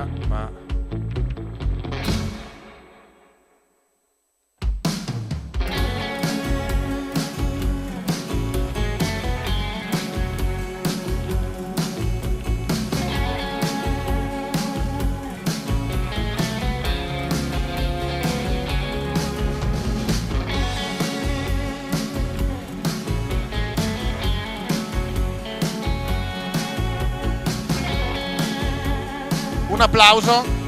macchina, ma un applauso.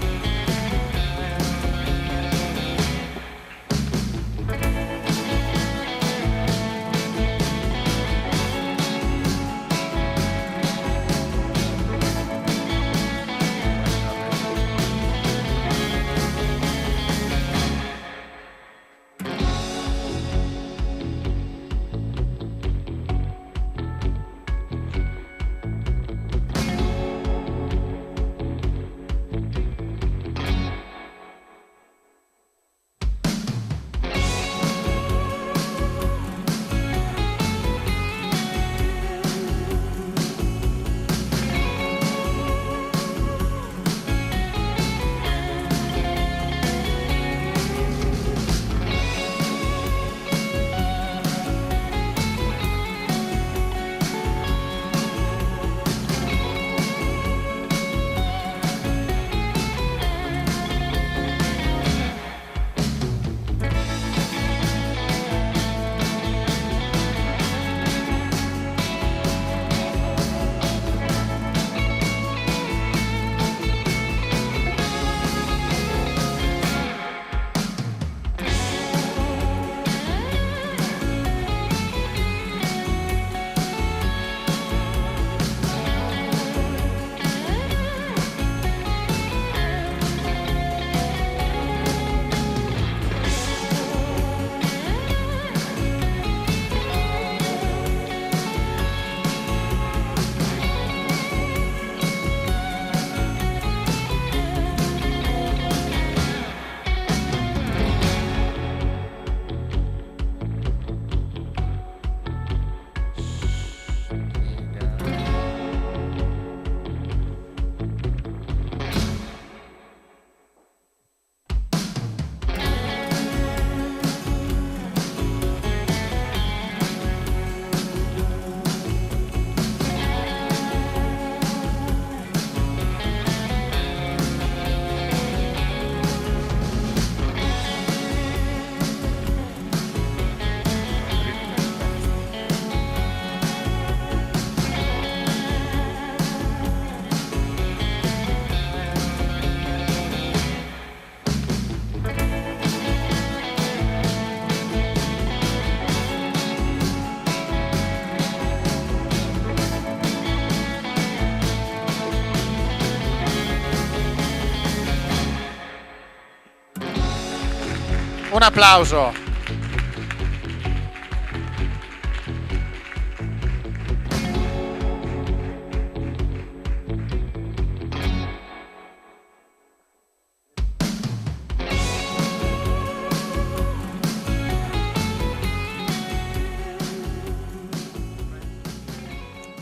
Un applauso.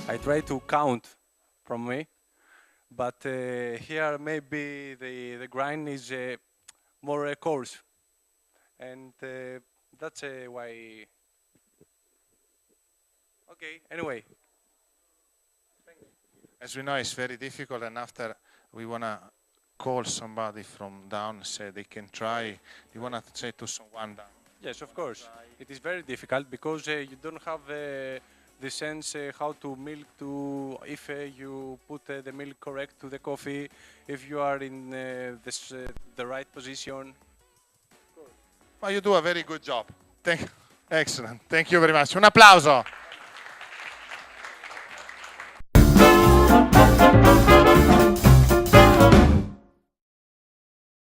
I try to count from me, but here maybe the grind is more coarse, and that's why. Okay. Anyway, As we know, it's very difficult, and after we want to call somebody from down, say they can try. You want to say to someone down? yes, of course, it is very difficult because you don't have the sense how to milk to if you put the milk correct to the coffee, if you are in the right position. Well, you do a very good job. Excellent. Thank you very much. Un applauso.